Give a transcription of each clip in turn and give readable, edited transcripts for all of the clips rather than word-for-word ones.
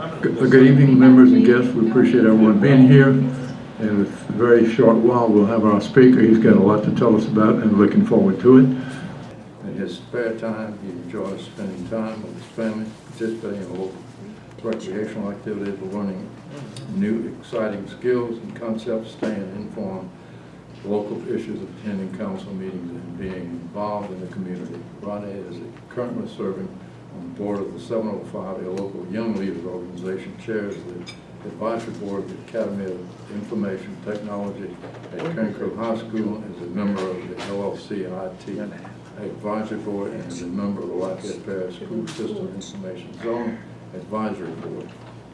Good evening, members and guests. We appreciate everyone being here. In a very short while, we'll have our speaker. He's got a lot to tell us about, and looking forward to it. In his spare time, he enjoys spending time with his family, participating in local recreational activities, learning new exciting skills and concepts, staying informed, local issues, attending council meetings, and being involved in the community. Roddy is currently serving on the board of the 705, a local young leaders organization, chairs the advisory board of the Academy of Information Technology at Carencro High School, is a member of the LUS IT advisory board, and is a member of the Lafayette Parish School System Information Zone Advisory Board.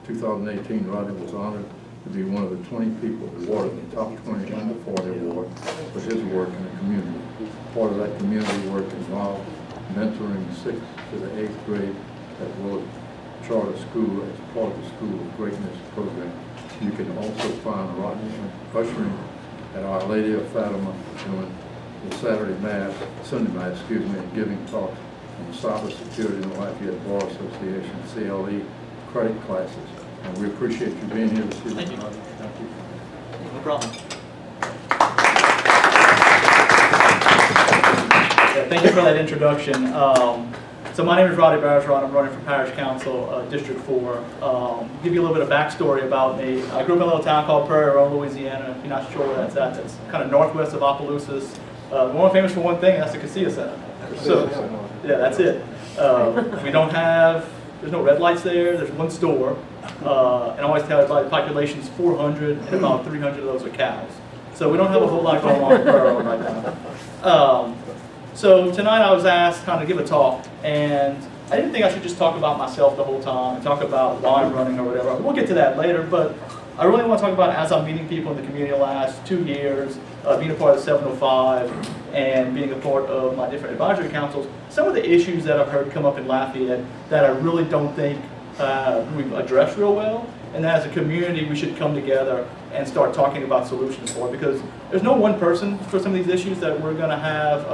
2018, Roddy was honored to be one of the 20 people awarded the top 20 under 40 award for his work in the community. Part of that community work involved mentoring 6th to the 8th grade at Willard Charter School as part of the School of Greatness program. You can also find Rodney ushering at Our Lady of Fatima doing the Sunday Mass, and giving talks on cybersecurity in the Lafayette Bar Association CLE credit classes. And we appreciate you being here this evening. Thank you. Thank you. No problem. Thank you for that introduction. So my name is Roddy Bergeron. I'm running for Parish Council, District 4. Give you a little bit of backstory about me. I grew up in a little town called Bergeron, Louisiana. If you're not sure where that's at, that's kind of northwest of Opelousas. We're only famous for one thing, and that's the Casilla Center. So, yeah, that's it. We don't have, there's no red lights there. There's one store. And I always tell everybody the population's 400, and about 300 of those are cows. So we don't have a whole lot going on in Bergeron right now. So tonight I was asked kind of give a talk, and I didn't think I should just talk about myself the whole time and talk about why I'm running or whatever. We'll get to that later, but I really want to talk about as I'm meeting people in the community the last 2 years, being a part of 705 and being a part of my different advisory councils, some of the issues that I've heard come up in Lafayette that I really don't think we've addressed real well, and that as a community we should come together and start talking about solutions for it, because there's no one person for some of these issues that we're going to have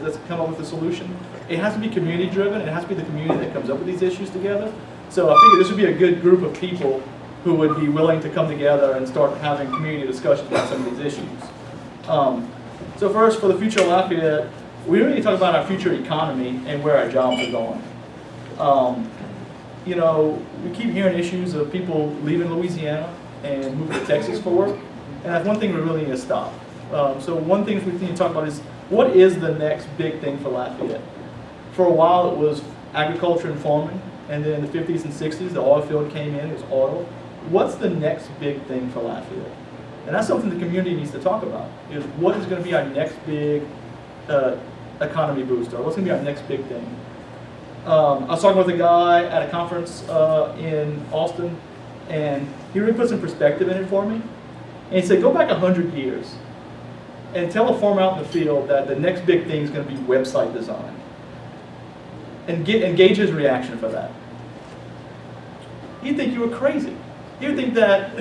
that's come up with a solution. It has to be community driven, and it has to be the community that comes up with these issues together. So I figure this would be a good group of people who would be willing to come together and start having community discussions about some of these issues. So first, for the future of Lafayette, we really need to talk about our future economy and where our jobs are going. You know, we keep hearing issues of people leaving Louisiana and moving to Texas for work, and that's one thing we really need to stop. So one thing we need to talk about is, what is the next big thing for Lafayette? For a while it was agriculture and farming, and then in the 50s and 60s the oil field came in, it was oil. What's the next big thing for Lafayette? And that's something the community needs to talk about, is what is going to be our next big economy booster? What's going to be our next big thing? I was talking with a guy at a conference in Austin, and he really put some perspective in it for me. And he said, go back 100 years and tell a farmer out in the field that the next big thing is going to be website design. And gauge his reaction for that. He'd think you were crazy. He would think that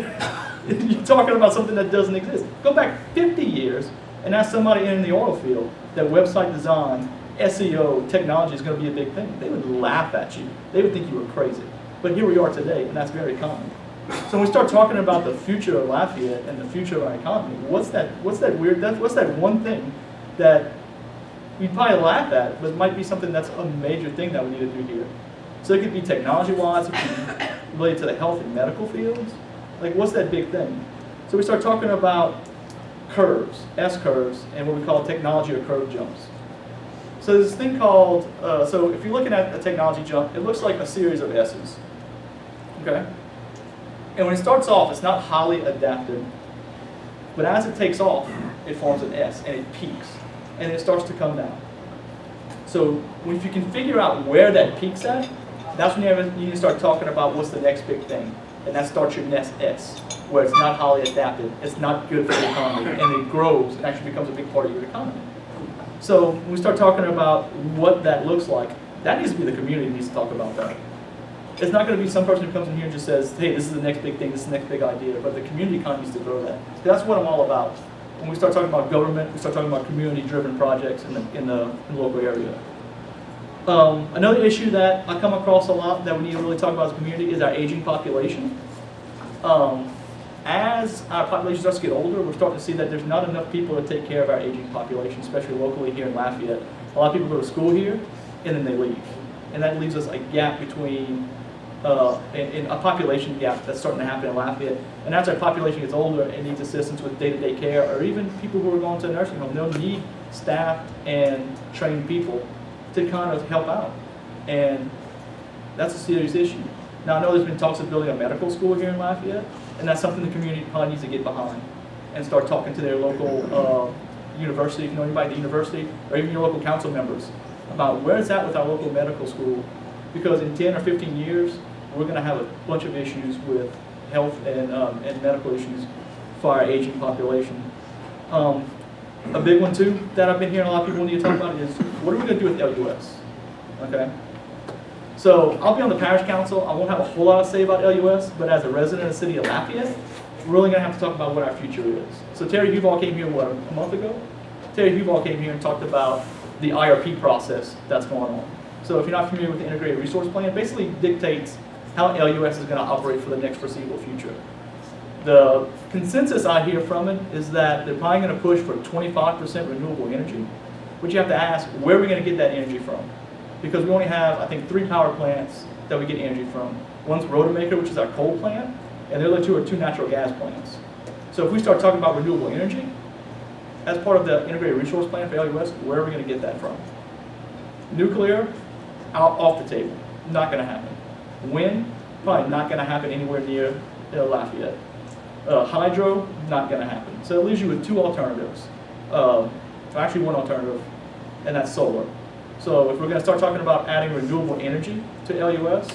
you're talking about something that doesn't exist. Go back 50 years and ask somebody in the oil field that website design, SEO, technology is going to be a big thing. They would laugh at you. They would think you were crazy. But here we are today, and that's very common. So when we start talking about the future of Lafayette and the future of our economy, what's that one thing that we'd probably laugh at, but it might be something that's a major thing that we need to do here. So it could be technology-wise, it could be related to the health and medical fields. Like, what's that big thing? So we start talking about curves, S-curves, and what we call technology or curve jumps. So there's this thing called, so if you're looking at a technology jump, it looks like a series of S's, okay? And when it starts off, it's not highly adaptive, but as it takes off, it forms an S, and it peaks, and it starts to come down. So if you can figure out where that peaks at, that's when you need to start talking about what's the next big thing. And that starts your next S, where it's not highly adaptive, it's not good for the economy, and it grows and actually becomes a big part of your economy. So when we start talking about what that looks like, that needs to be the community needs to talk about that. It's not going to be some person who comes in here and just says, hey, this is the next big thing, this is the next big idea, but the community kind of needs to grow that. So that's what I'm all about. When we start talking about government, we start talking about community-driven projects in the local area. Another issue that I come across a lot that we need to really talk about as a community is our aging population. As our population starts to get older, we're starting to see that there's not enough people to take care of our aging population, especially locally here in Lafayette. A lot of people go to school here, and then they leave. And that leaves us a gap between, in a population gap that's starting to happen in Lafayette. And as our population gets older and needs assistance with day-to-day care, or even people who are going to a nursing home, they'll need staff and trained people to kind of help out. And that's a serious issue. Now, I know there's been talks of building a medical school here in Lafayette, and that's something the community probably needs to get behind and start talking to their local university, if you know anybody at the university, or even your local council members about where it's at with our local medical school. Because in 10 or 15 years, we're going to have a bunch of issues with health and medical issues for our aging population. A big one too that I've been hearing a lot of people need to talk about is, what are we going to do with LUS? Okay. So I'll be on the parish council. I won't have a whole lot to say about LUS, but as a resident of the city of Lafayette, we're really going to have to talk about what our future is. So Terry Huval came here, what, a month ago? Terry Huval came here and talked about the IRP process that's going on. So if you're not familiar with the Integrated Resource Plan, it basically dictates how LUS is going to operate for the next foreseeable future. The consensus I hear from it is that they're probably going to push for 25% renewable energy, but you have to ask, where are we going to get that energy from? Because we only have, I think, 3 power plants that we get energy from. One's Rodamaker, which is our coal plant, and the other 2 are 2 natural gas plants. So if we start talking about renewable energy, as part of the Integrated Resource Plan for LUS, where are we going to get that from? Nuclear, off the table, not going to happen. Wind, probably not going to happen anywhere near Lafayette. Hydro, not going to happen. So it leaves you with 2 alternatives. Actually 1 alternative, and that's solar. So if we're going to start talking about adding renewable energy to LUS,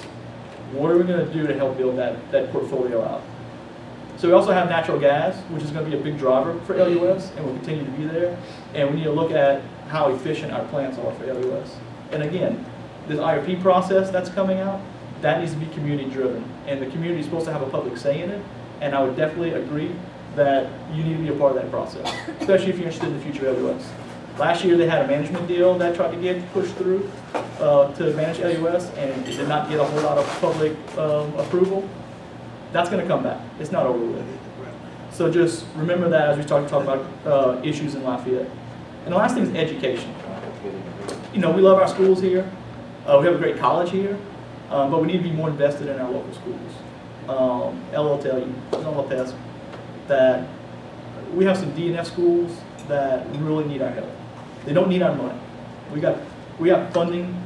what are we going to do to help build that portfolio out? So we also have natural gas, which is going to be a big driver for LUS, and will continue to be there. And we need to look at how efficient our plants are for LUS. And again, this IRP process that's coming out, that needs to be community driven. And the community is supposed to have a public say in it. And I would definitely agree that you need to be a part of that process, especially if you're interested in the future of LUS. Last year they had a management deal that tried to get pushed through to manage LUS, and it did not get a whole lot of public approval. That's going to come back. It's not over with. So just remember that as we start to talk about issues in Lafayette. And the last thing is education. You know, we love our schools here. We have a great college here, but we need to be more invested in our local schools. Ella will tell you, I'll attest, that we have some D&F schools that really need our help. They don't need our money. We have funding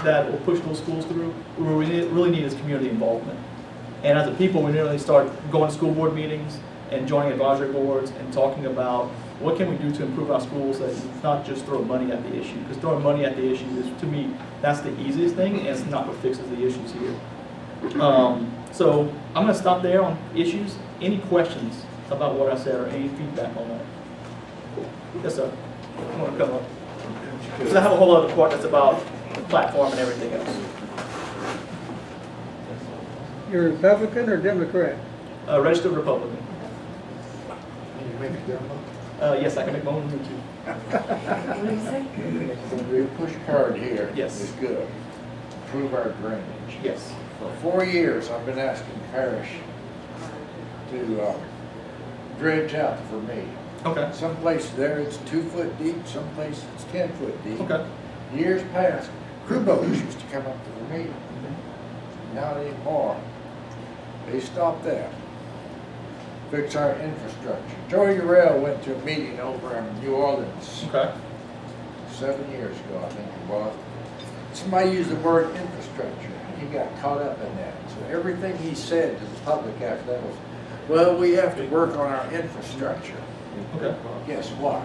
that will push those schools through. What we really need is community involvement. And as a people, we really start going to school board meetings and joining advisory boards and talking about what can we do to improve our schools, that it's not just throw money at the issue. Because throwing money at the issue is, to me, that's the easiest thing, and it's not what fixes the issues here. So I'm going to stop there on issues. Any questions about what I said or any feedback on that? Yes, sir. I want to come up. Because I have a whole other part that's about the platform and everything else. You're Republican or Democrat? Registered Republican. Can you make a demo? Yes, I can make my own YouTube. The push card here Yes. is good. Improve our drainage. Yes. For 4 years, I've been asking Parish to dredge out for me. Okay. Some places there it's 2 foot deep, some places it's 10 foot deep. Okay. Years past, crew boats used to come up to me. Not anymore. They stopped that. Fix our infrastructure. Joey Urell went to a meeting over in New Orleans Okay. 7 years ago, I think it was. Somebody used the word infrastructure. He got caught up in that. So everything he said to the public after that was, well, we have to work on our infrastructure. Okay. Guess what?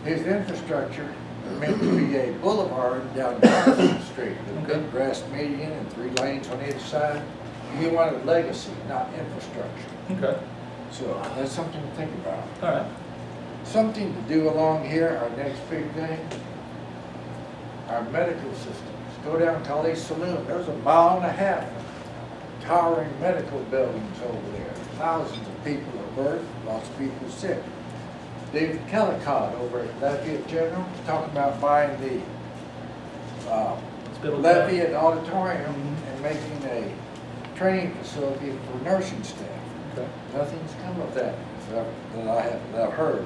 His infrastructure meant to be a boulevard down Johnson Street with a good grass median and 3 lanes on each side. He wanted legacy, not infrastructure. Okay. So that's something to think about. All right. Something to do along here, our next big thing, our medical systems. Go down Tully's Saloon, there's 1.5 miles of towering medical buildings over there. Thousands of people are birthed, lots of people sick. David Kellicott over at Lafayette General talking about buying the Lafayette Auditorium and making a training facility for nursing staff. Okay. Nothing's come of that that I've heard.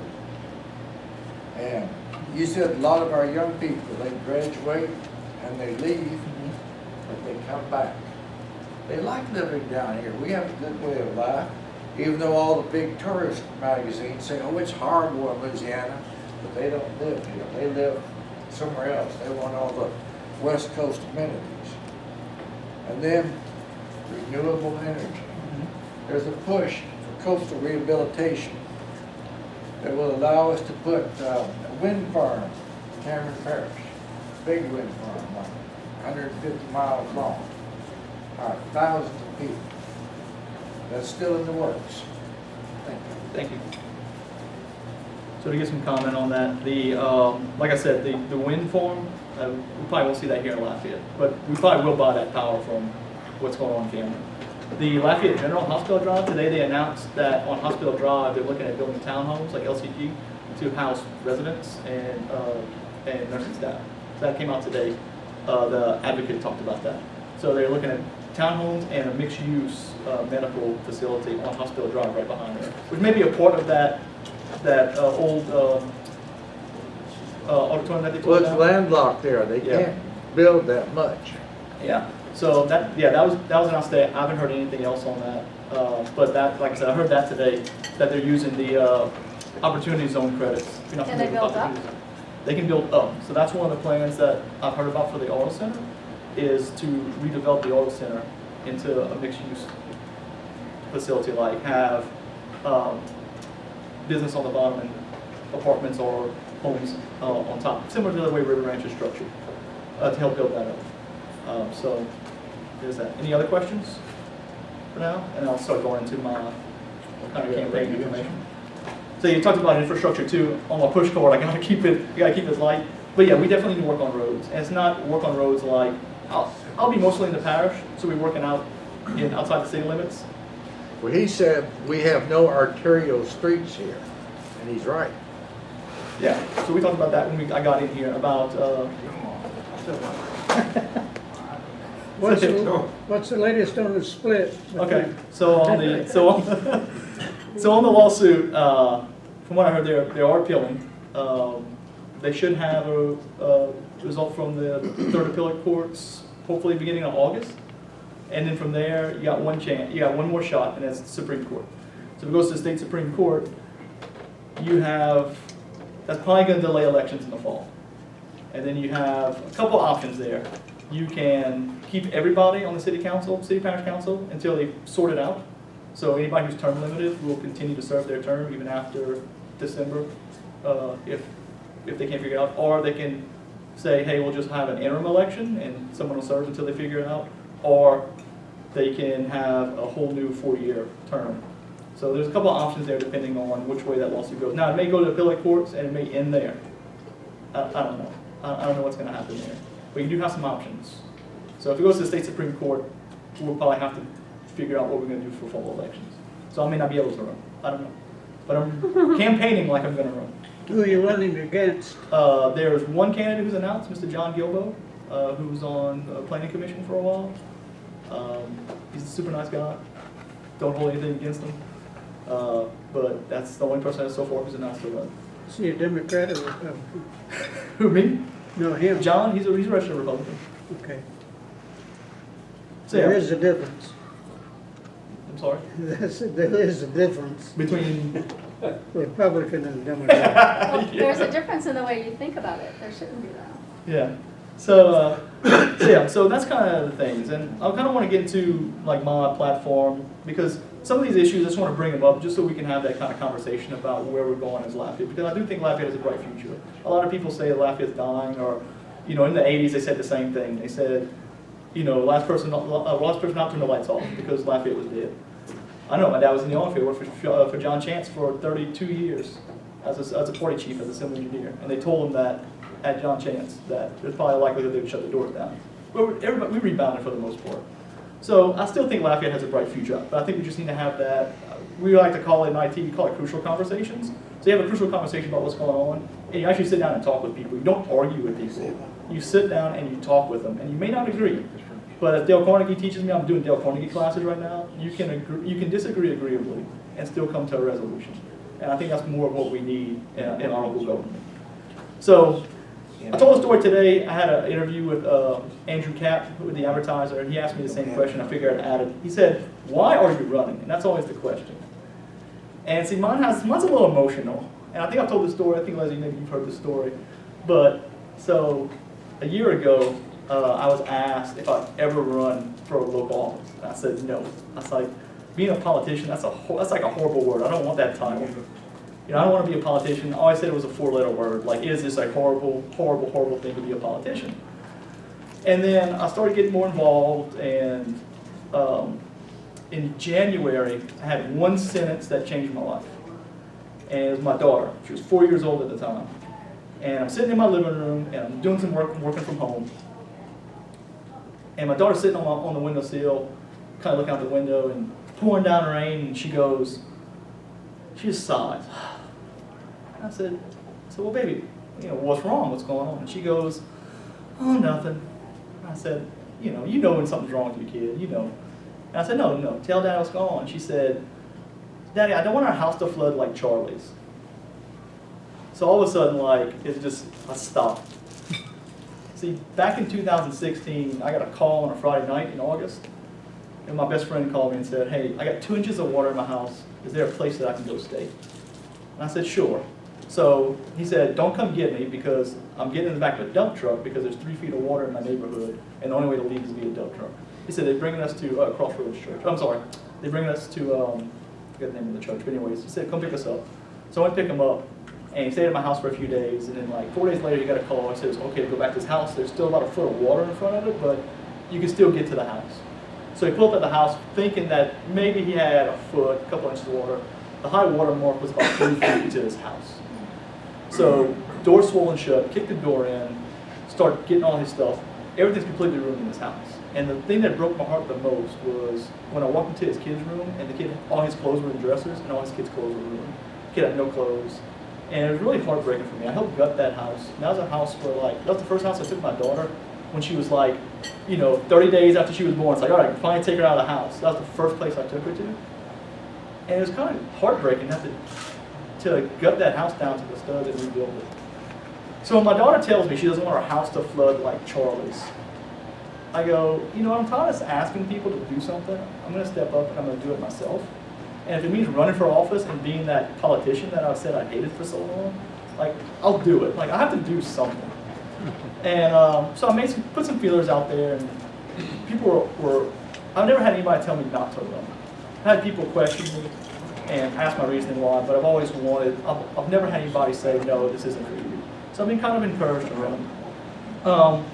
And you said a lot of our young people, they graduate and they leave, but they come back. They like living down here. We have a good way of life, even though all the big tourist magazines say, oh, it's horrible in Louisiana, but they don't live here. They live somewhere else. They want all the West Coast amenities. And then renewable energy. There's a push for coastal rehabilitation that will allow us to put a wind farm in Cameron Parish, big wind farm, like 150 miles long, thousands of people. That's still in the works. Thank you. Thank you. So to get some comment on that, the like I said, the wind farm, we probably won't see that here in Lafayette, but we probably will buy that power from what's going on in Cameron. The Lafayette General Hospital Drive, today they announced that on Hospital Drive they're looking at building townhomes like LCG to house residents and nursing staff. So that came out today. The advocate talked about that. So they're looking at townhomes and a mixed-use medical facility on Hospital Drive right behind there, which may be a part of that old auditorium that they Well, took it's down. landlocked there. They Yeah. can't build that much. Yeah. So that was announced today. I haven't heard anything else on that. But that, like I said, I heard that today that they're using the opportunity zone credits. If you're not Can they familiar with build up? opportunity zone. They can build up. So that's one of the plans that I've heard about for the auto center, is to redevelop the auto center into a mixed-use facility, like have business on the bottom and apartments or homes on top, similar to the way River Ranch is structured, to help build that up. So there's that. Any other questions for now? And I'll start going into my kind of campaign information. So you talked about infrastructure too. On my push cord, I gotta keep it light. But yeah, we definitely need to work on roads. And it's not work on roads like, I'll be mostly in the parish, so we're working out outside the city limits. Well, he said we have no arterial streets here, and he's right. Yeah, so we talked about that when I got in here about, What's the latest on the split? okay, so on the lawsuit, from what I heard, they are appealing. They should have a result from the third appellate courts, hopefully beginning of August. And then from there, you got one more shot, and that's the Supreme Court. So if it goes to the state Supreme Court, that's probably going to delay elections in the fall. And then you have a couple options there. You can keep everybody on the city parish council until they sort it out. So anybody who's term limited will continue to serve their term even after December, if they can't figure it out. Or they can say, hey, we'll just have an interim election and someone will serve until they figure it out. Or they can have a whole new 4-year term. So there's a couple of options there depending on which way that lawsuit goes. Now, it may go to appellate courts and it may end there. I don't know. I don't know what's going to happen there. But you do have some options. So if it goes to the state Supreme Court, we'll probably have to figure out what we're going to do for fall elections. So I may not be able to run. I don't know. But I'm campaigning like I'm going to run. Who are you running against? There's one candidate who's announced, Mr. John Gilbo, who was on the Planning Commission for a while. He's a super nice guy. Don't hold anything against him. But that's the only person so far who's announced to run. Is he a Democrat or Republican? Who, me? No, him. John, he's a registered Republican. Okay. So, There yeah. is a difference. I'm sorry? There is a difference Between, Republican and Democrat. Well, there's a difference in the way you think about it. There shouldn't be that. yeah. So that's kind of the things. And I kind of want to get into like my platform because some of these issues, I just want to bring them up just so we can have that kind of conversation about where we're going as Lafayette. Because I do think Lafayette has a bright future. A lot of people say Lafayette's dying, or, in the 80s they said the same thing. They said, last person out to turn the lights off because Lafayette was dead. I know, my dad was in the oil field, worked for John Chance for 32 years as a party chief, as a civil engineer. And they told him that at John Chance, that there's probably a likelihood they would shut the doors down. But we rebounded for the most part. So I still think Lafayette has a bright future, but I think we just need to have that, we like to call it in IT, we call it crucial conversations. So you have a crucial conversation about what's going on, and you actually sit down and talk with people. You don't argue with people. You sit down and you talk with them, and you may not agree. But as Dale Carnegie teaches me, I'm doing Dale Carnegie classes right now, you can disagree agreeably and still come to a resolution. And I think that's more of what we need in our local government. So I told a story today. I had an interview with Andrew Capp, with the advertiser, and he asked me the same question. I figured I'd add it. He said, "Why are you running?" And that's always the question. And see, mine's a little emotional. And I think I've told this story. I think, Leslie, maybe you've heard this story. But so a year ago, I was asked if I'd ever run for a local office. And I said no. I was like, being a politician, that's like a horrible word. I don't want that title. You know, I don't want to be a politician. All I said was a 4-letter word. Like, is this a horrible, horrible, horrible thing to be a politician? And then I started getting more involved, and in January, I had one sentence that changed my life. And it was my daughter. She was 4 years old at the time. And I'm sitting in my living room, and I'm doing some work, working from home. And my daughter's sitting on the windowsill, kind of looking out the window, and pouring down rain, and she just sighs. And I said, well, baby, you know, what's wrong? What's going on? And she goes, oh, nothing. And I said, you know when something's wrong with your kid, you know. And I said, no, tell Daddy what's going on. And she said, Daddy, I don't want our house to flood like Charlie's. So all of a sudden, like, I stopped. See, back in 2016, I got a call on a Friday night in August, and my best friend called me and said, hey, I got 2 inches of water in my house. Is there a place that I can go stay? And I said, sure. So he said, don't come get me because I'm getting in the back of a dump truck because there's 3 feet of water in my neighborhood, and the only way to leave is via dump truck. He said, they're bringing us to Crossroads Church. I'm sorry, they're bringing us to, I forget the name of the church, but anyways, he said, come pick us up. So I went to pick him up, and he stayed at my house for a few days, and then like 4 days later, he got a call. He says, okay, to go back to his house. There's still about a foot of water in front of it, but you can still get to the house. So he pulled up at the house thinking that maybe he had a foot, a couple inches of water. The high water mark was about 3 feet to his house. So door swollen shut, kicked the door in, started getting all his stuff. Everything's completely ruined in his house. And the thing that broke my heart the most was when I walked into his kid's room, and the kid, all his clothes were in dressers, and all his kids' clothes were ruined. The kid had no clothes. And it was really heartbreaking for me. I helped gut that house. And that was a house where, like, that was the first house I took my daughter when she was like, 30 days after she was born. It's like, all right, I can finally take her out of the house. That was the first place I took her to. And it was kind of heartbreaking to gut that house down to the studs and rebuild it. So when my daughter tells me she doesn't want her house to flood like Charlie's, I go, I'm tired of asking people to do something. I'm going to step up and I'm going to do it myself. And if it means running for office and being that politician that I said I hated for so long, like, I'll do it. Like, I have to do something. And so I put some feelers out there, and people I've never had anybody tell me not to run. I've had people question me and ask my reasoning why, but I've always I've never had anybody say, no, this isn't for you. So I've been kind of encouraged to run.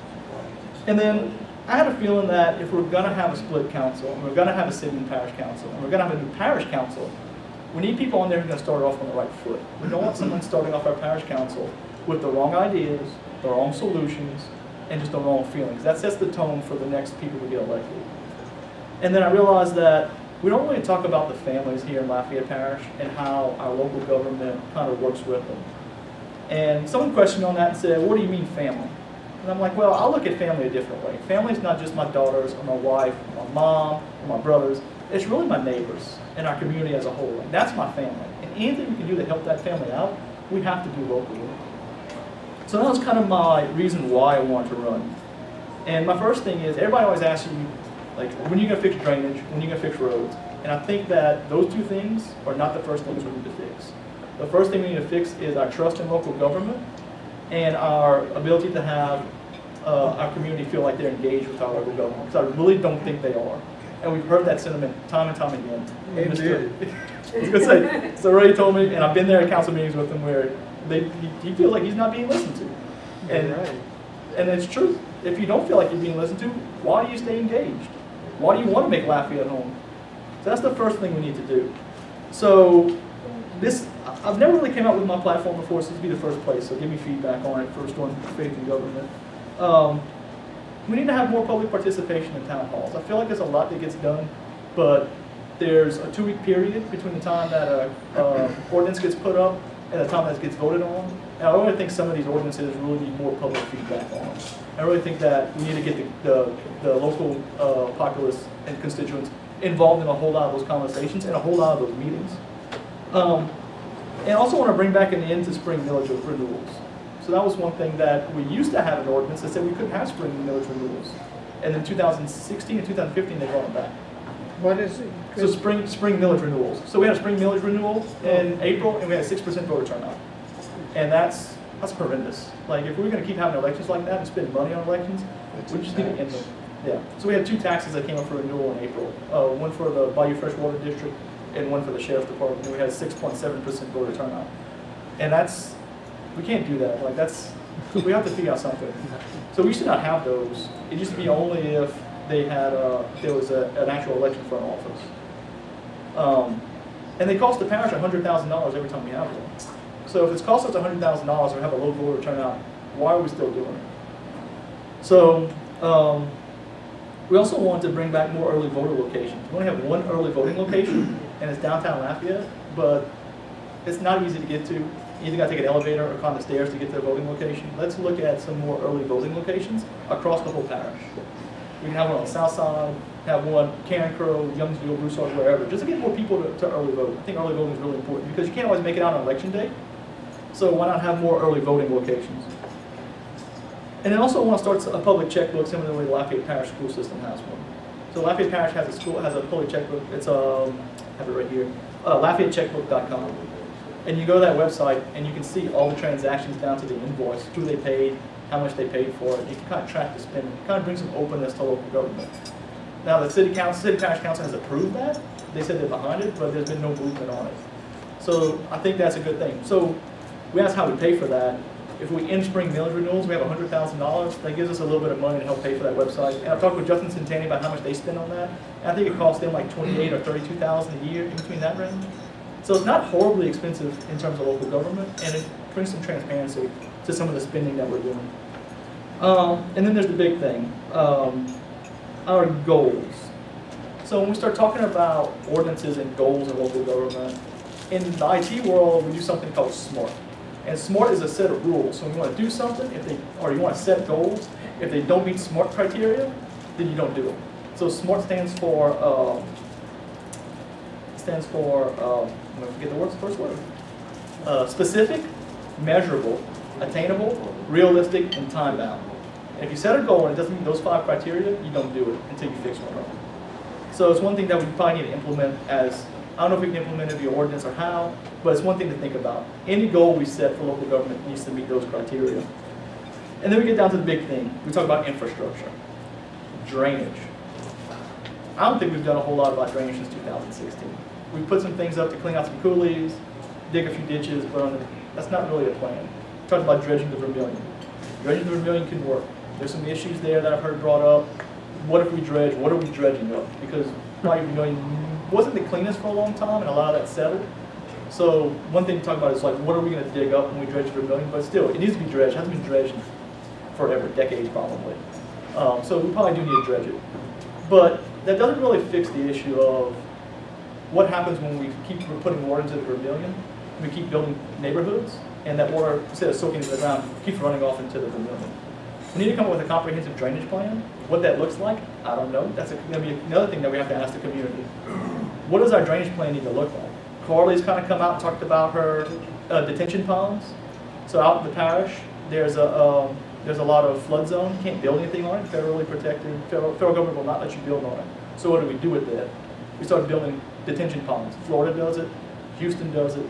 And then I had a feeling that if we're going to have a split council, and we're going to have a city and parish council, and we're going to have a new parish council, we need people on there who are going to start off on the right foot. We don't want someone starting off our parish council with the wrong ideas, the wrong solutions, and just the wrong feelings. That sets the tone for the next people who get elected. And then I realized that we don't really talk about the families here in Lafayette Parish and how our local government kind of works with them. And someone questioned on that and said, what do you mean family? And I'm like, well, I'll look at family a different way. Family is not just my daughters or my wife or my mom or my brothers. It's really my neighbors and our community as a whole. And that's my family. And anything we can do to help that family out, we have to do locally. So that was kind of my reason why I wanted to run. And my first thing is, everybody always asks you, like, when are you going to fix drainage? When are you going to fix roads? And I think that those two things are not the first things we need to fix. The first thing we need to fix is our trust in local government and our ability to have our community feel like they're engaged with our local government, because I really don't think they are. And we've heard that sentiment time and time again. I was going to say, so Roddy told me, and I've been there at council meetings with him, where he feels like he's not being listened to. And it's true. If you don't feel like you're being listened to, why do you stay engaged? Why do you want to make Lafayette home? So that's the first thing we need to do. So I've never really came out with my platform before, so this will be the first place, so give me feedback on it for restoring faith in government. We need to have more public participation in town halls. I feel like there's a lot that gets done, but there's a 2-week period between the time that an ordinance gets put up at the time that gets voted on. And I really think some of these ordinances really need more public feedback on them. I really think that we need to get the local populace and constituents involved in a whole lot of those conversations and a whole lot of those meetings. And I also want to bring back an end to spring millage renewals. So that was one thing that we used to have an ordinance that said we couldn't have spring millage renewals. And in 2016 and 2015, they brought it back. What is it? So spring millage renewals. So we had a spring millage renewal in April, and we had a 6% voter turnout. And that's horrendous. Like, if we're going to keep having elections like that and spend money on elections, we just need to end them. Yeah. So we had 2 taxes that came up for renewal in April. One for the Bayou Freshwater District and one for the Sheriff's Department. And we had 6.7% voter turnout. And we can't do that. Like, we have to figure out something. So we should not have those. It used to be only if there was an actual election for an office. And they cost the parish $100,000 every time we have one. So if it's cost us $100,000 and we have a low voter turnout, why are we still doing it? So we also want to bring back more early voter locations. We only have one early voting location, and it's downtown Lafayette, but it's not easy to get to. You either got to take an elevator or climb the stairs to get to the voting location. Let's look at some more early voting locations across the whole parish. We can have one on the south side, have one Karen Crow, Youngsville, Broussard, wherever, just to get more people to early vote. I think early voting is really important because you can't always make it out on election day. So why not have more early voting locations? And then also want to start a public checkbook similar to the way the Lafayette Parish school system has one. So Lafayette Parish has a public checkbook. It's I have it right here, LafayetteCheckbook.com. And you go to that website and you can see all the transactions down to the invoice, who they paid, how much they paid for it. You can kind of track the spending. It kind of brings some openness to local government. Now the City Parish Council has approved that. They said they're behind it, but there's been no movement on it. So I think that's a good thing. So we asked how we pay for that. If we end spring millage renewals, we have $100,000. That gives us a little bit of money to help pay for that website. And I've talked with Justin Centani about how much they spend on that. And I think it costs them like $28,000 or $32,000 a year, in between that range. So it's not horribly expensive in terms of local government, and it brings some transparency to some of the spending that we're doing. And then there's the big thing, our goals. So when we start talking about ordinances and goals in local government, in the IT world, we do something called SMART. And SMART is a set of rules. So when you want to do something, or you want to set goals, if they don't meet SMART criteria, then you don't do it. So SMART stands for, I'm going to forget the first word. Specific, measurable, attainable, realistic, and time-bound. And if you set a goal and it doesn't meet those 5 criteria, you don't do it until you fix one of them. So it's one thing that we probably need to implement as, I don't know if we can implement it via ordinance or how, but it's one thing to think about. Any goal we set for local government needs to meet those criteria. And then we get down to the big thing. We talk about infrastructure, drainage. I don't think we've done a whole lot about drainage since 2016. We put some things up to clean out some coulees, dig a few ditches, but that's not really a plan. We talked about dredging the Vermilion. Dredging the Vermilion can work. There's some issues there that I've heard brought up. What if we dredge? What are we dredging up? Because Bayou Vermilion wasn't the cleanest for a long time, and a lot of that settled. So one thing to talk about is like, what are we going to dig up when we dredge the Vermilion? But still, it needs to be dredged. It hasn't been dredged forever, decades probably. So we probably do need to dredge it. But that doesn't really fix the issue of what happens when we keep putting water into the Vermilion. We keep building neighborhoods, and that water, instead of soaking into the ground, keeps running off into the Vermilion. We need to come up with a comprehensive drainage plan. What that looks like, I don't know. That's going to be another thing that we have to ask the community. What does our drainage plan need to look like? Carly's kind of come out and talked about her detention ponds. So out in the parish, there's a lot of flood zone. You can't build anything on it. Federally protected. Federal government will not let you build on it. So what do we do with that? We start building detention ponds. Florida does it. Houston does it.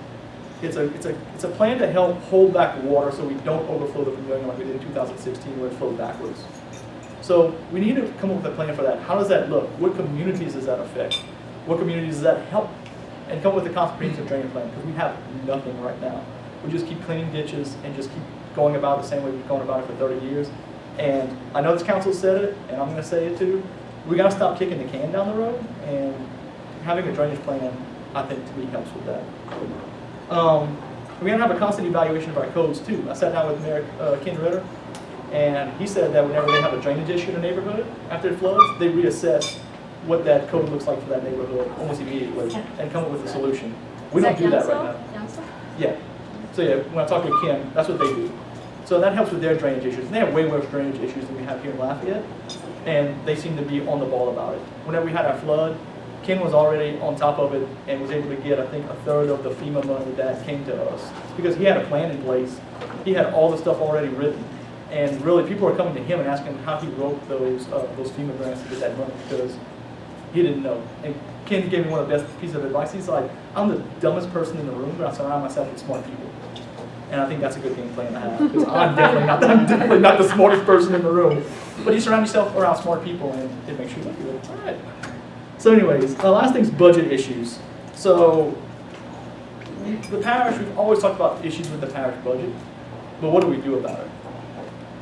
It's a plan to help hold back water so we don't overflow the Vermilion like we did in 2016 where it flowed backwards. So we need to come up with a plan for that. How does that look? What communities does that affect? What communities does that help? And come up with a comprehensive drainage plan, because we have nothing right now. We just keep cleaning ditches and just keep going about it the same way we've gone about it for 30 years. And I know this council said it, and I'm going to say it too. We got to stop kicking the can down the road, and having a drainage plan, I think, to me, helps with that. We're going to have a constant evaluation of our codes too. I sat down with Mayor Ken Ritter, and he said that whenever they have a drainage issue in a neighborhood after it floods, they reassess what that code looks like for that neighborhood almost immediately and come up with a solution. We don't do that right now. Council? Yeah. So yeah, when I talk with Kim, that's what they do. So that helps with their drainage issues. And they have way worse drainage issues than we have here in Lafayette, and they seem to be on the ball about it. Whenever we had our flood, Ken was already on top of it and was able to get, I think, a third of the FEMA money that came to us because he had a plan in place. He had all the stuff already written, and really people were coming to him and asking how he wrote those FEMA grants to get that money because he didn't know. And Ken gave me one of the best pieces of advice. He's like, I'm the dumbest person in the room, but I surround myself with smart people. And I think that's a good game plan to have because I'm definitely not the smartest person in the room. But you surround yourself around smart people and it makes you look good. All right. So anyways, the last thing's budget issues. So the parish, we've always talked about issues with the parish budget, but what do we do about it?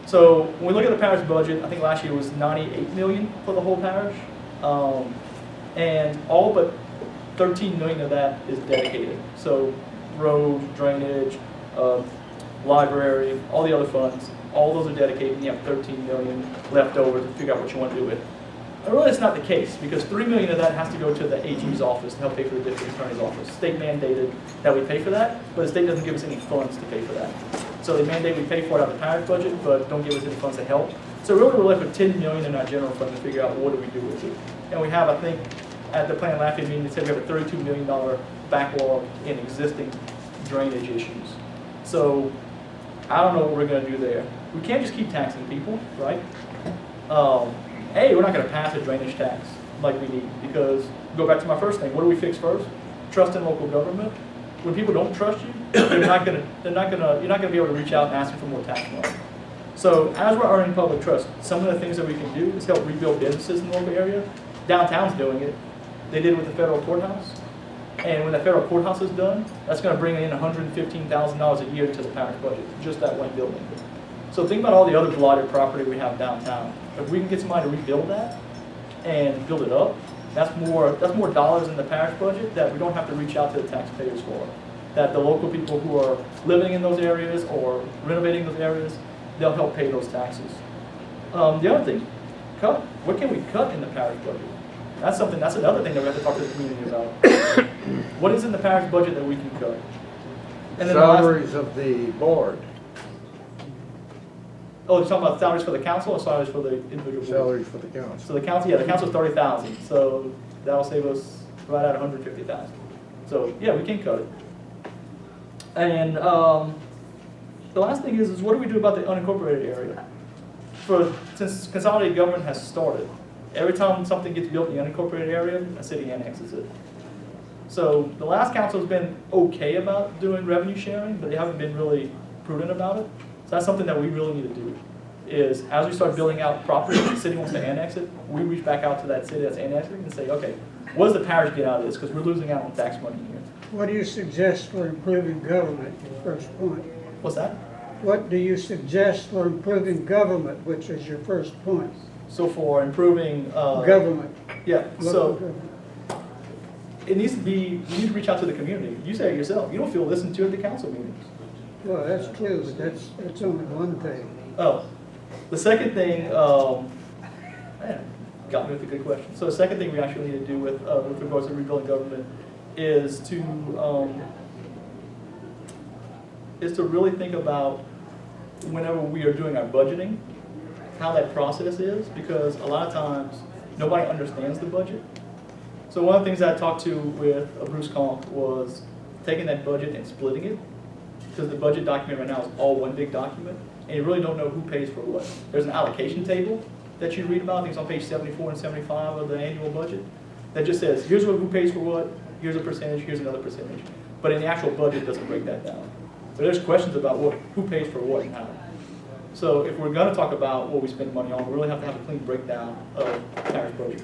So when we look at the parish budget, I think last year was $98 million for the whole parish. And all but $13 million of that is dedicated. So road, drainage, library, all the other funds, all those are dedicated, and you have $13 million left over to figure out what you want to do with. And really, it's not the case because $3 million of that has to go to the AG's office to help pay for the district attorney's office. State mandated that we pay for that, but the state doesn't give us any funds to pay for that. So they mandate we pay for it out of the parish budget, but don't give us any funds to help. So really, we're left with $10 million in our general fund to figure out what do we do with it. And we have, I think, at the Plan Lafayette meeting, they said we have a $32 million backlog in existing drainage issues. So I don't know what we're going to do there. We can't just keep taxing people, right? We're not going to pass a drainage tax like we need because, go back to my first thing, what do we fix first? Trust in local government. When people don't trust you, you're not going to be able to reach out and ask them for more tax money. So as we're earning public trust, some of the things that we can do is help rebuild businesses in the local area. Downtown's doing it. They did it with the federal courthouse. And when the federal courthouse is done, that's going to bring in $115,000 a year to the parish budget, just that one building. So think about all the other blighted property we have downtown. If we can get somebody to rebuild that and build it up, that's more dollars in the parish budget that we don't have to reach out to the taxpayers for. That the local people who are living in those areas or renovating those areas, they'll help pay those taxes. The other thing, what can we cut in the parish budget? That's another thing that we have to talk to the community about. What is in the parish budget that we can cut? And then Salaries of the board. Oh, you're talking about salaries for the council or salaries for the individual board? Salaries for the council. So the council's $30,000. So that'll save us right at $150,000. So yeah, we can cut it. And the last thing is what do we do about the unincorporated area? Since consolidated government has started, every time something gets built in the unincorporated area, a city annexes it. So the last council has been okay about doing revenue sharing, but they haven't been really prudent about it. So that's something that we really need to do, is as we start building out property, if the city wants to annex it, we reach back out to that city that's annexing and say, okay, what does the parish get out of this? Because we're losing out on tax money here. What do you suggest for improving government, your first point? What's that? What do you suggest for improving government, which is your first point? So for improving Government, yeah. local So government. it needs to be. You need to reach out to the community. You say it yourself. You don't feel listened to at the council meetings. Well, that's true, but that's only one thing. Oh, the second thing. Man, got me with a good question. So the second thing we actually need to do with regards to rebuilding government is to really think about whenever we are doing our budgeting, how that process is, because a lot of times nobody understands the budget. So one of the things I talked to with Bruce Conk was taking that budget and splitting it, because the budget document right now is all one big document, and you really don't know who pays for what. There's an allocation table that you read about, I think it's on page 74 and 75 of the annual budget, that just says, here's who pays for what, here's a percentage, here's another percentage. But in the actual budget, it doesn't break that down. So there's questions about who pays for what and how. So if we're going to talk about what we spend money on, we really have to have a clean breakdown of the parish budget.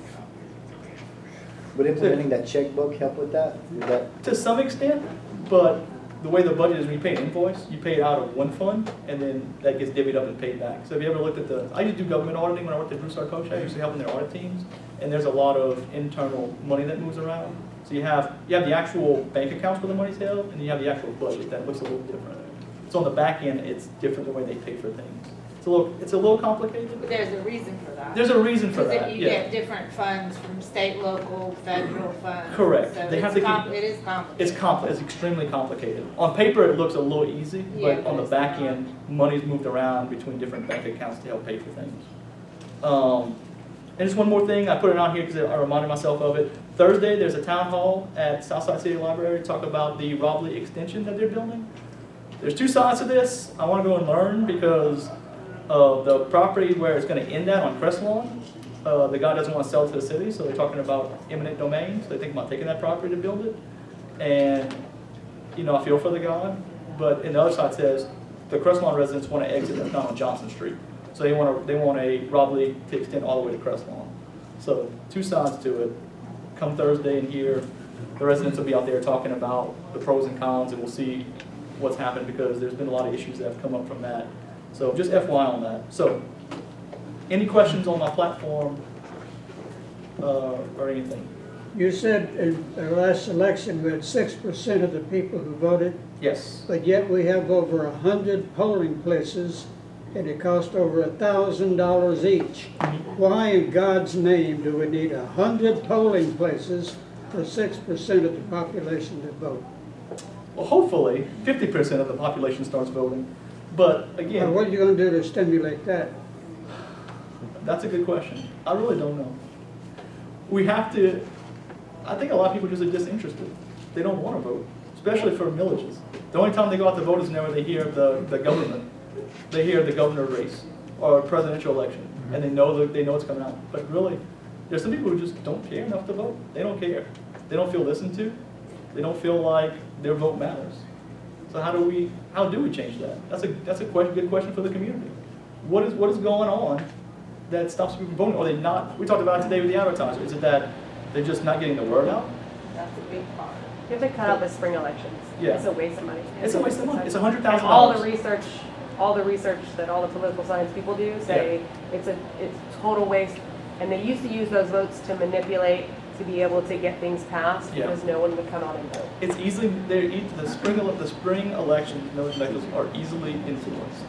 Would implementing that checkbook help with that? Would that? To some extent, but the way the budget is, when you pay an invoice, you pay it out of one fund, and then that gets divvied up and paid back. So if you ever looked at I used to do government auditing when I worked at Bruce Arcocha. I used to help in their audit teams, and there's a lot of internal money that moves around. So you have the actual bank accounts where the money's held, and you have the actual budget that looks a little different. So on the back end, it's different the way they pay for things. It's a little complicated. But there's a reason for that. There's a reason for Because that, you yeah. get different funds from state, local, federal funds. Correct. So They have it's to keep- it is complicated. It's extremely complicated. On paper, it looks a little easy, Yeah, but on the it's back not. end, money's moved around between different bank accounts to help pay for things. And just one more thing, I put it on here because I reminded myself of it. Thursday, there's a town hall at Southside City Library to talk about the Robley extension that they're building. There's two sides to this. I want to go and learn because of the property where it's going to end at on Crest Lawn. The guy doesn't want to sell it to the city, so they're talking about eminent domain. So they think about taking that property to build it. And, you know, I feel for the guy. But in the other side says the Crest Lawn residents want to exit that's not on Johnson Street. So they want a Robley to extend all the way to Crest Lawn. So two sides to it. Come Thursday and here, the residents will be out there talking about the pros and cons, and we'll see what's happened because there's been a lot of issues that have come up from that. So just FYI on that. So any questions on my platform or anything? You said in the last election, we had 6% of the people who voted, Yes. but yet we have over 100 polling places, and it cost over $1,000 each. Why in God's name do we need 100 polling places for 6% of the population to vote? Well, hopefully 50% of the population starts voting. But Now, again, what are you going to do to stimulate that? that's a good question. I really don't know. We have to, I think a lot of people just are disinterested. They don't want to vote, especially for millages. The only time they go out to vote is whenever they hear the government. They hear the governor race or presidential election, and they know it's coming out. But really, there's some people who just don't care enough to vote. They don't care. They don't feel listened to. They don't feel like their vote matters. So how do we change that? That's a good question for the community. What is going on that stops people from voting? Are they not? We talked about it today with the advertiser. Is it that they're just not getting the word out? That's a big part. You have to cut out the spring elections. Yeah. It's a waste of money. It's a waste of money. It's $100,000. And all the research that all the political science people do say it's total waste. And they used to use those votes to manipulate to be able to get things passed because no one would come out and vote. It's easily the spring elections, those methods are easily influenced.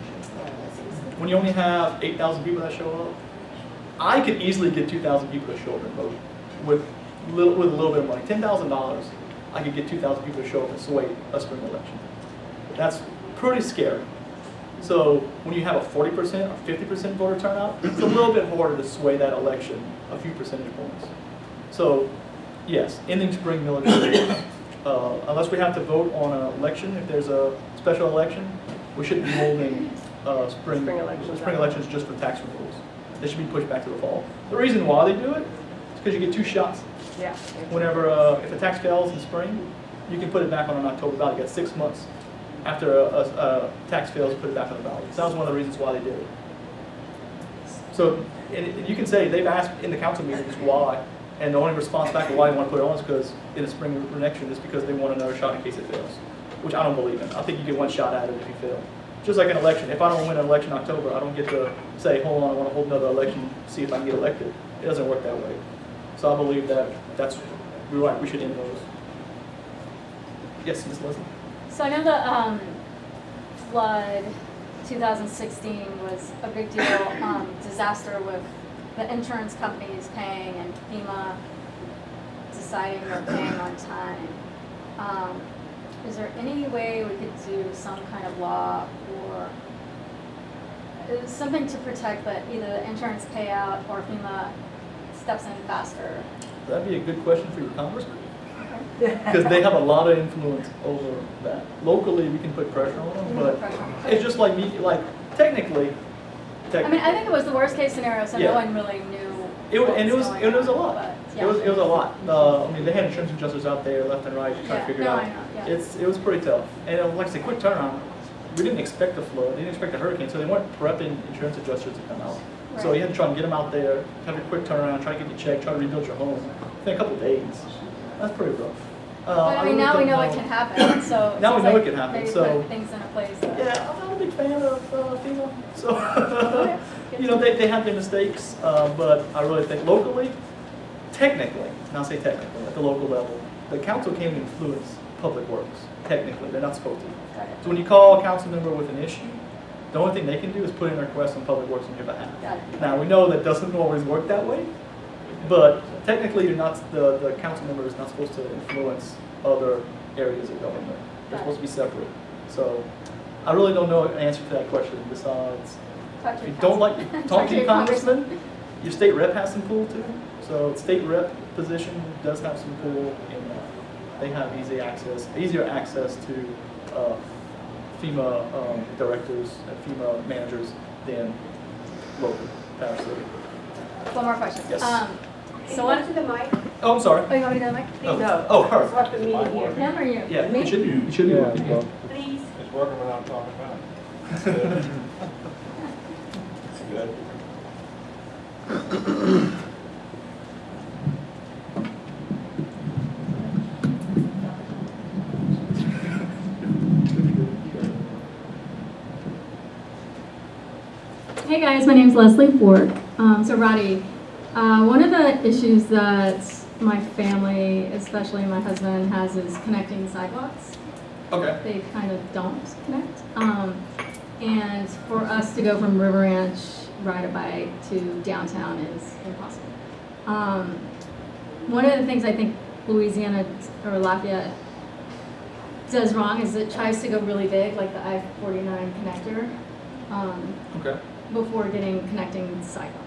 When you only have 8,000 people that show up, I could easily get 2,000 people to show up and vote with a little bit of money. $10,000, I could get 2,000 people to show up and sway a spring election. That's pretty scary. So when you have a 40% or 50% voter turnout, it's a little bit harder to sway that election a few percentage points. So yes, ending spring military, unless we have to vote on an election, if there's a special election, we shouldn't be holding spring elections just for tax renewals. They should be pushed back to the fall. The reason why they do it is because you get two shots. Yeah. Whenever, if a tax fails in spring, you can put it back on an October ballot. You got 6 months after a tax fails, put it back on the ballot. So that was one of the reasons why they did it. So and you can say they've asked in the council meetings why, and the only response back to why they want to put it on is because in a spring election is because they want another shot in case it fails, which I don't believe in. I think you get one shot at it if you fail. Just like an election. If I don't win an election in October, I don't get to say, hold on, I want to hold another election, see if I can get elected. It doesn't work that way. So I believe we're right, we should end those. Yes, Ms. Leslie? So I know the flood 2016 was a big deal, disaster with the insurance companies paying and FEMA deciding they're paying on time. Is there any way we could do some kind of law or something to protect that either the insurance payout or FEMA steps in faster? That'd be a good question for your congressman. Because they have a lot of influence over that. Locally, we can put pressure on them, but it's just like me, technically. I mean, I think it was the worst case scenario, so no one really knew. It was a lot. But, It was a lot. I mean, they had insurance adjusters out there left and right trying to figure it out. I know, yeah. It was pretty tough. And like I said, quick turnaround. We didn't expect a flood. They didn't expect a hurricane, so they weren't prepping insurance adjusters to come out. Right. So you had to try and get them out there, have a quick turnaround, try to get you checked, try to rebuild your home. Within a couple of days. That's pretty rough. But I mean, now we know it can happen, so. Now we know like it can happen, maybe so. put things in a place that. Yeah, I'm not a big fan of FEMA, so, you know, they have their mistakes, but I really think locally, technically, and I'll say technically, at the local level, the council can't influence public works, technically, they're not supposed to. Got it. So when you call a council member with an issue, The only thing they can do is put in a request on Public Works on your behalf. Got it. Now, we know that doesn't always work that way, but technically you're not, the council member is not supposed to influence other areas of government. They're Got supposed to be separate. So I really don't know an answer to that question besides, Talk if to you your don't council- like, talk to your congressman. congressman. Your state rep has some pull too. So state rep position does have some pull in they have easier access to FEMA directors and FEMA managers than local Power City. One more question. Yes. So what? To the mic. Oh, I'm sorry. Oh, you want me to go, Mike? Oh, No. oh, Just her. left the meeting here. Him or you? Yeah, Me? it should be. It should be. Yeah, working. well, Please. It's working without talking about it. It's good. Hey guys, my name's Leslie Fork. So Roddy, one of the issues that my family, especially my husband, has is connecting sidewalks. Okay. They kind of don't connect. And for us to go from River Ranch, ride a bike to downtown is impossible. One of the things I think Louisiana or Lafayette does wrong is it tries to go really big, like the I-49 connector. Okay. Before connecting sidewalks.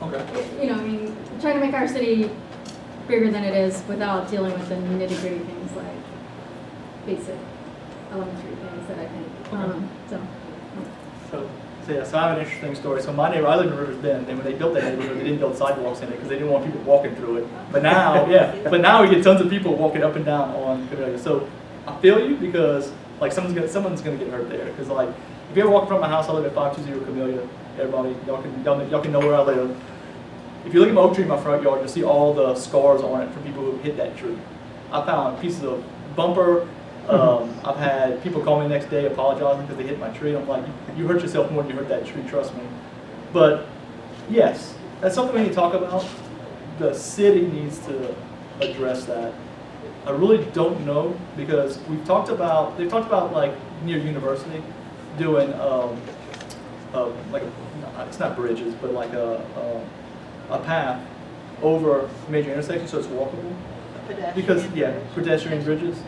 Okay. You know, I mean, trying to make our city bigger than it is without dealing with the nitty-gritty things like basic elementary things that I think. So I have an interesting story. So my neighbor, I live in Rivers Bend, and when they built that neighborhood, they didn't build sidewalks in it because they didn't want people walking through it. But now, but now we get tons of people walking up and down on Camellia. So I feel you because like someone's gonna get hurt there because like. If you ever walk in front of my house, I live at 520 Camellia. Everybody, y'all can know where I live. If you look at my oak tree in my front yard, you'll see all the scars on it from people who hit that tree. I found pieces of bumper. I've had people call me the next day apologizing because they hit my tree. I'm like, you hurt yourself more than you hurt that tree, trust me. But yes, that's something we need to talk about. The city needs to address that. I really don't know because they've talked about like near university, doing like it's not bridges, but like a path over major intersections so it's walkable. Because pedestrian bridges.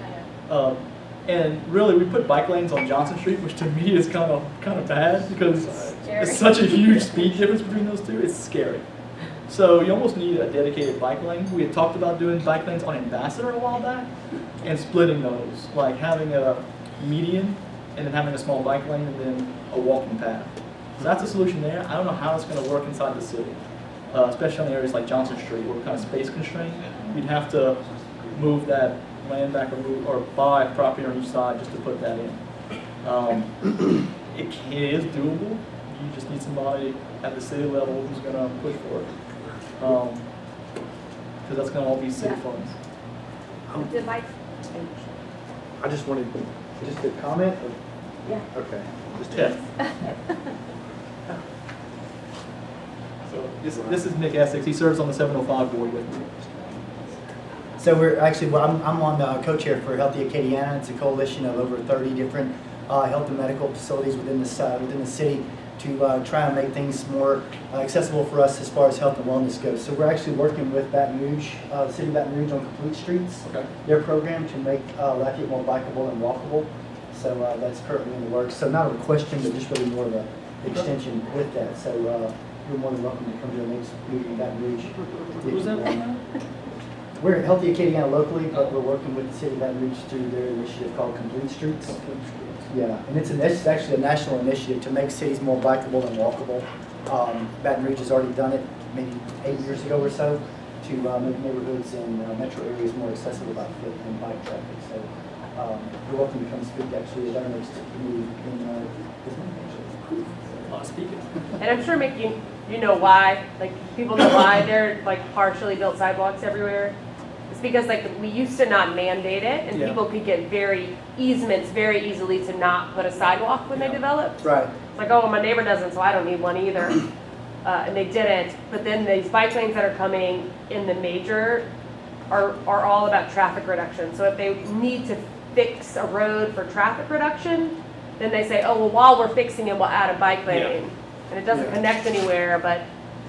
And really, we put bike lanes on Johnson Street, which to me is kind of bad because it's such a huge speed difference between those two. It's scary. So you almost need a dedicated bike lane. We had talked about doing bike lanes on Ambassador a while back and splitting those, like having a median and then having a small bike lane and then a walking path. So that's a solution there. I don't know how it's going to work inside the city, especially in areas like Johnson Street where we're kind of space constrained. We'd have to move that land back or buy property on each side just to put that in. It is doable. You just need somebody at the city level who's going to push for it. Because that's going to all be city funds. The mic. I just wanted, just a comment? Or- Yeah. Okay. Just Yeah. So this is Nick Essex. He serves on the 705 board with me. So we're actually, well, I'm on the co-chair for Healthy Acadiana. It's a coalition of over 30 different health and medical facilities within the city to try and make things more accessible for us as far as health and wellness goes. So we're actually working with Baton Rouge, the city of Baton Rouge on Complete Streets, Okay. their program to make Lafayette more bikeable and walkable. So that's currently in the works. So not a question, but just really more of an extension with that. So you're more than welcome to come to the next meeting in Baton Rouge. Who's that one now? We're at Healthy Acadiana locally, but we're working with the city of Baton Rouge through their initiative called Complete Streets. Yeah, and it's actually a national initiative to make cities more bikeable and walkable. Baton Rouge has already done it maybe 8 years ago or so to make neighborhoods and metro areas more accessible by foot and bike traffic. So you're welcome to come speak actually at our next meeting in this month actually. Speaking. And I'm sure you know why, like people know why they're like partially built sidewalks everywhere. It's because like we used to not mandate it and Yeah. people could get easements very easily to not put a sidewalk when they developed. Right. It's like, oh, well, my neighbor doesn't, so I don't need one either. And they didn't. But then these bike lanes that are coming in the major are all about traffic reduction. So if they need to fix a road for traffic reduction, then they say, oh, well, while we're fixing it, we'll add a bike lane. Yeah. And it doesn't Yeah. connect anywhere, but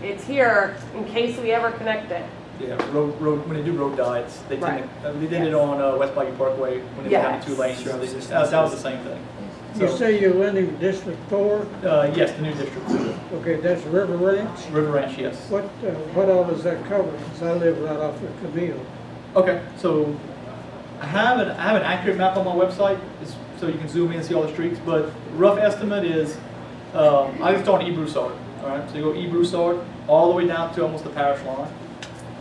it's here in case we ever connect it. Yeah, when they do road diets, they tend to, they did it Yes. on West Buggy Parkway when they went down Yes. the 2 lanes. They just, that was the same thing. You So, say you're in District 4? yes, the new district, Okay, that's River Ranch? River Ranch, yes. What all does that cover? Because I live right off of Camille. Okay, so I have an accurate map on my website, so you can zoom in and see all the streets, but rough estimate is, I just start on E-Broussard, all right? So you go E-Broussard all the way down to almost the parish line,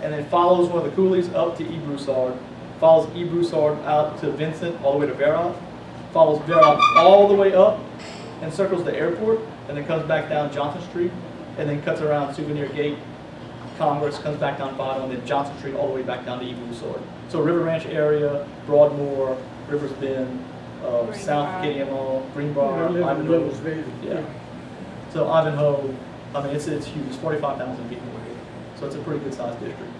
and then follows one of the coulees up to E-Broussard, follows E-Broussard out to Vincent, all the way to Verot, follows Verot all the way up and circles the airport, and then comes back down Johnson Street, and then cuts around Souvenir Gate, Congress, comes back down Fido, and then Johnson Street all the way back down to E-Broussard. So River Ranch area, Broadmoor, Rivers Bend, South KDMO, I Greenbrier, live in Ivanhoe. Rivers Bend. Yeah. So Ivanhoe, I mean, it's huge, it's 45,000 people. So it's a pretty good sized district.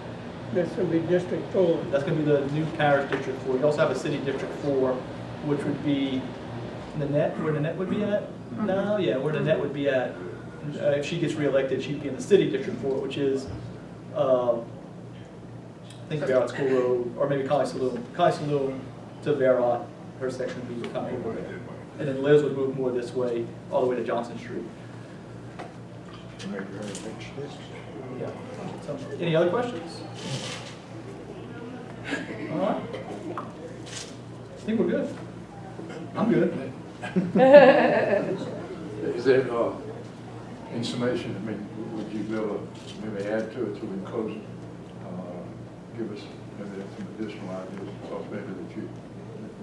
That's gonna be District 4. That's gonna be the new parish District 4. You also have a city District 4, which would be Nanette, where Nanette would be at? No, yeah, where Nanette would be at. If she gets reelected, she'd be in the city District 4, which is, I think Verot School Road, or maybe Collie Saloon. Collie Saloon to Verot, her section would be kind of over there. And then Liz would move more this way, all the way to Johnson Street. Yeah. So, any other questions? All right. I think we're good. I'm good. Is there, in summation, I mean, would you be able to maybe add to it so we can close it? Give us maybe some additional ideas, thoughts maybe that you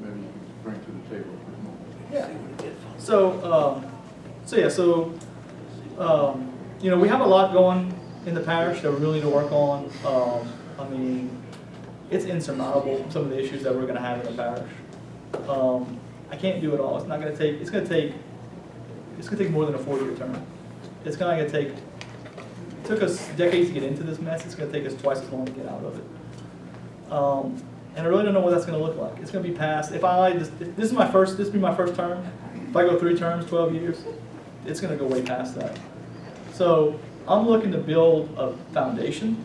can bring to the table with more. Yeah. So, you know, we have a lot going in the parish that we really need to work on. I mean, it's insurmountable, some of the issues that we're going to have in the parish. I can't do it all. It's going to take more than a 4-year term. It's going to take, it took us decades to get into this mess. It's going to take us twice as long to get out of it. And I really don't know what that's going to look like. It's going to be past, if this will be my first term. If I go 3 terms, 12 years, it's going to go way past that. So I'm looking to build a foundation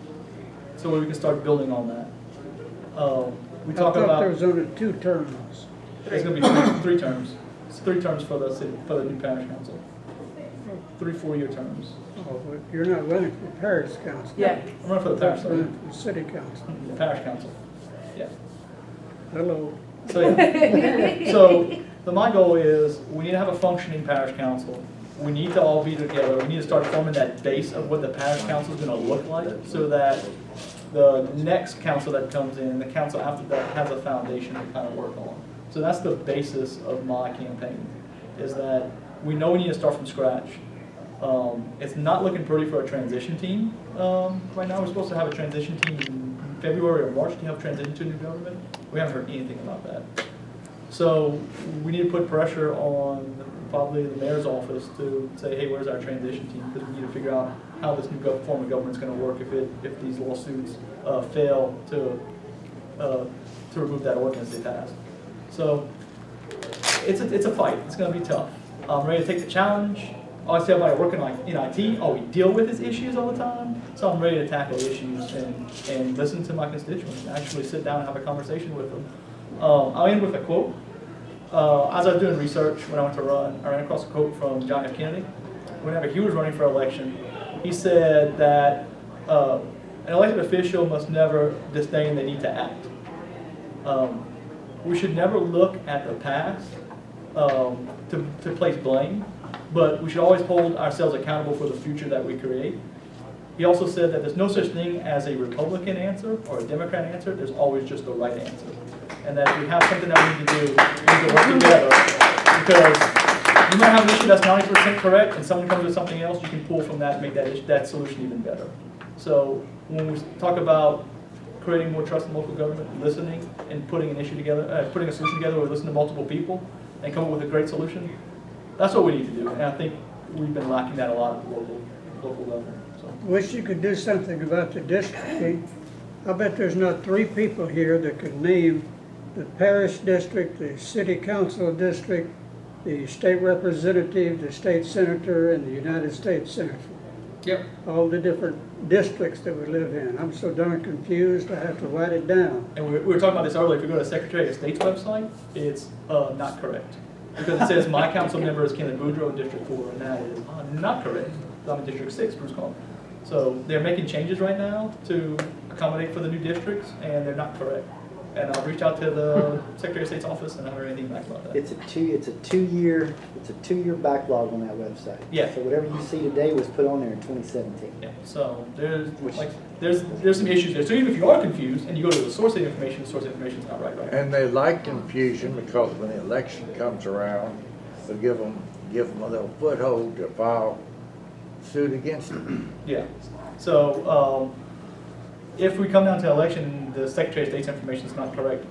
so we can start building on that. We talk I thought about, there was only 2 terms. it's going to be 3 terms. It's 3 terms for the city, for the new parish council. 3 4-year terms. Oh, but you're not running for parish council. Yeah. I'm running for the parish, You're running for city council. the parish council. Yeah. Hello. So, yeah. So my goal is we need to have a functioning parish council. We need to all be together. We need to start forming that base of what the parish council is going to look like so that the next council that comes in, the council after that, has a foundation to kind of work on. So that's the basis of my campaign, is that we know we need to start from scratch. It's not looking pretty for a transition team right now. We're supposed to have a transition team in February or March to have transition to a new government. We haven't heard anything about that. So we need to put pressure on probably the mayor's office to say, hey, where's our transition team? Because we need to figure out how this new form of government is going to work if these lawsuits fail to remove that ordinance they passed. So it's a fight. It's going to be tough. I'm ready to take the challenge. I always tell everybody working in IT, all we deal with is issues all the time. So I'm ready to tackle issues and listen to my constituents and actually sit down and have a conversation with them. I'll end with a quote. As I was doing research when I went to run, I ran across a quote from John F. Kennedy. Whenever he was running for election, he said that an elected official must never disdain the need to act. We should never look at the past to place blame, but we should always hold ourselves accountable for the future that we create. He also said that there's no such thing as a Republican answer or a Democrat answer. There's always just the right answer. And that if we have something that we need to do, we need to work together. Because you might have an issue that's 90% correct, and someone comes with something else, you can pull from that and make that solution even better. So when we talk about creating more trust in local government, listening, and putting an issue together, putting a solution together, or listen to multiple people, and come up with a great solution, that's what we need to do. And I think we've been lacking that a lot at the local level. So. Wish you could do something about the districting. I bet there's not 3 people here that could name the parish district, the city council district, the state representative, the state senator, and the United States senator. Yep. All the different districts that we live in. I'm so darn confused, I have to write it down. And we were talking about this earlier. If you go to the Secretary of State's website, it's not correct. Because it says my council member is Kenneth Boudreaux in District 4, and that is not correct. I'm in District 6, Bruce Carl. So they're making changes right now to accommodate for the new districts, and they're not correct. And I've reached out to the Secretary of State's office, and I haven't heard anything back about that. It's a two-year backlog on that website. Yeah. So whatever you see today was put on there in 2017. Yeah, so there's some issues there. So even if you are confused and you go to the source of the information is not right. And they like confusion because when the election comes around, they'll give them a little foothold to file suit against them. Yeah. So if we come down to election and the Secretary of State's information is not correct,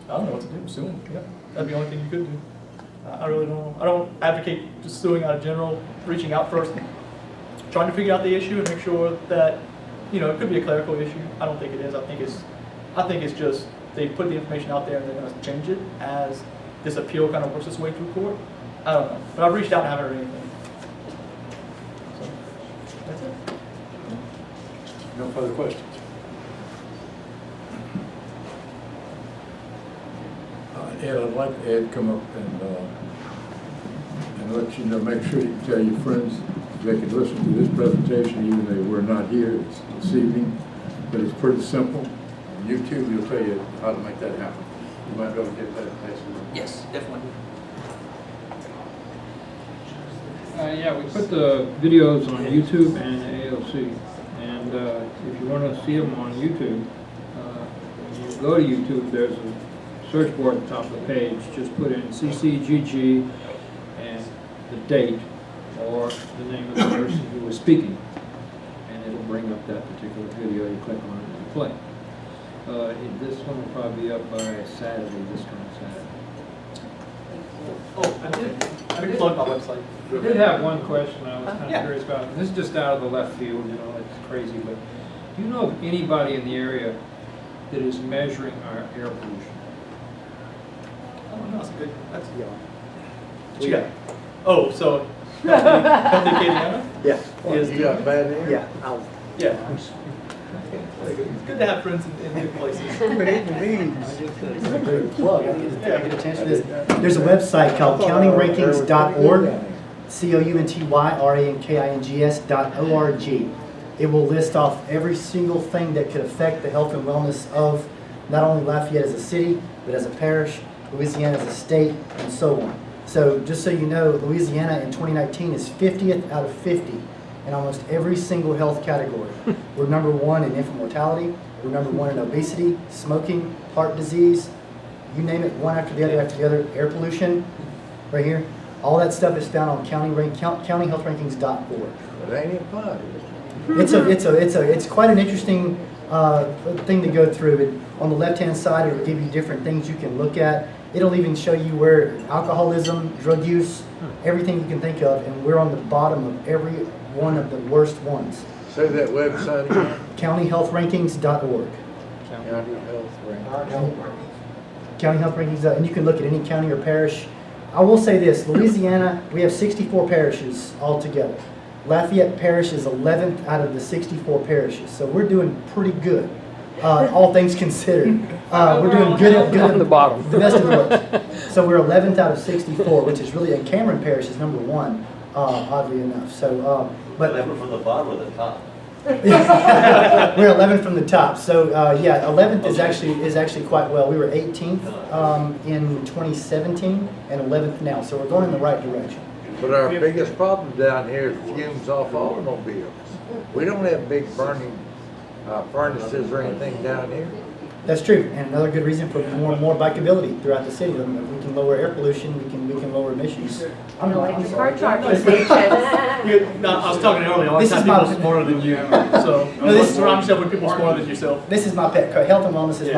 I don't know what to do. Sue him. Yeah. That'd be the only thing you could do. I really don't know. I don't advocate just suing out of general, reaching out first, trying to figure out the issue and make sure that, you know, it could be a clerical issue. I don't think it is. I think it's just they put the information out there and they're going to change it as this appeal kind of works its way through court. I don't know. But I've reached out and haven't heard anything. So that's it. No further questions? Ed, I'd like Ed to come up and let you know, make sure you tell your friends they can listen to this presentation even though they were not here this evening. But it's pretty simple. On YouTube, will tell you how to make that happen. You might be able to get that next week. Yes, definitely. Yeah, we put the videos on YouTube and AOC. And if you want to see them on YouTube, when you go to YouTube, there's a search bar at the top of the page. Just put in CCGG and the date or the name of the person who was speaking, and it'll bring up that particular video. You click on it and play. This one will probably be up by Saturday, this coming Saturday. Oh, I did plug my website. I did have one question I was kind of Yeah. curious about. And this is just out of the left field, you know, it's crazy, but do you know of anybody in the area that is measuring our air pollution? Oh, no, that's good. That's what you got? Oh, so Healthy Acadiana Yeah. is You got bad news? Yeah. yeah. It's good to have friends in good places. But it means, This is a great plug. I get a chance to this. There's a website called countyrankings.org, COUNTYRANKINGS.org. It will list off every single thing that could affect the health and wellness of not only Lafayette as a city, but as a parish, Louisiana as a state, and so on. So just so you know, Louisiana in 2019 is 50th out of 50 in almost every single health category. We're number 1 in infant mortality. We're number 1 in obesity, smoking, heart disease, you name it, one after the other, air pollution, right here. All that stuff is found on countyhealthrankings.org. It ain't even fun. It's quite an interesting thing to go through. On the left-hand side, it'll give you different things you can look at. It'll even show you where alcoholism, drug use, everything you can think of, and we're on the bottom of every one of the worst ones. Say that website again. countyhealthrankings.org. County Health Rankings. County Health Rankings, and you can look at any county or parish. I will say this, Louisiana, we have 64 parishes altogether. Lafayette Parish is 11th out of the 64 parishes, so we're doing pretty good, all things considered. We're doing good at the bottom, the best of the worst. So we're 11th out of 64, which is really, and Cameron Parish is number 1, oddly enough. So, but 11 from the bottom or the top? we're 11th from the top. So yeah, 11th is actually quite well. We were 18th in 2017 and 11th now. So we're going in the right direction. But our biggest problem down here is fumes off automobiles. We don't have big burning furnaces or anything down here. That's true, and another good reason for more bikeability throughout the city. If we can lower air pollution, we can lower emissions. I'm Like the sorry. car charging stations. No, I was talking earlier. Always This have is people my- smarter than you. So surround yourself with people smarter than yourself. This is my pet. Health and wellness is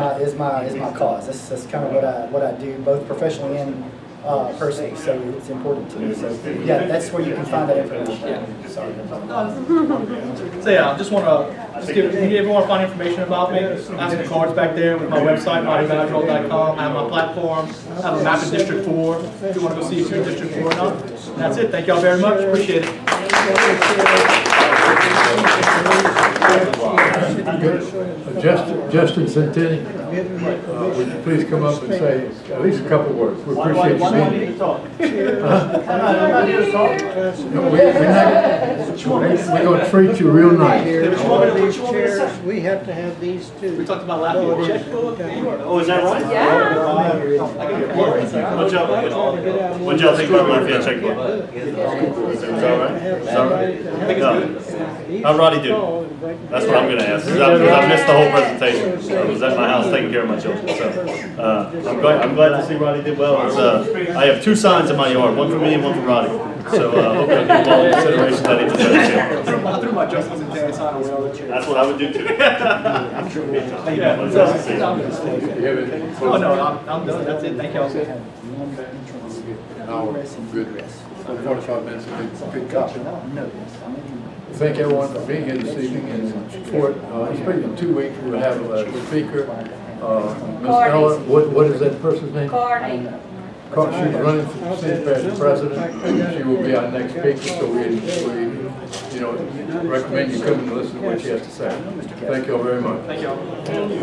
my cause. That's kind of what I do, both professionally and personally, so it's important to me. So, yeah, that's where you can find that information. Sorry. So yeah, I just want to give everyone find information about me. Ask the cards back there with my website, roddybergeron.com. I have my platform. I have a map in District 4 if you want to go see if you're in District 4 or not. And that's it. Thank y'all very much. Appreciate it. Justin Centeni, would you please come up and say at least a couple words? We appreciate you being here. We're going to treat you real nice. All these chairs, we have to have these too. We talked about Lafayette checkbook. Oh, is that right? Yeah. What'd y'all think about Lafayette checkbook? Is that right? How'd Roddy do? That's what I'm gonna ask. Because I missed the whole presentation. I was at my house taking care of my children. So I'm glad to see Roddy did well. I have 2 signs in my yard, one for me and one for Roddy. So hopefully I give all the consideration that he deserves. I threw my Justin Centeni sign away on the chair. That's what I would do too. Oh no, I'm done. That's it. Thank y'all. Good. 45 minutes, a good copy. Thank everyone for being here this evening and support. It's been in 2 weeks. We'll have a speaker. Ms. Ella, what is that person's name? Cardi. She's running for St. Parish president. She will be our next speaker, so we recommend you come and listen to what she has to say. Thank you all very much. Thank y'all. Thank you.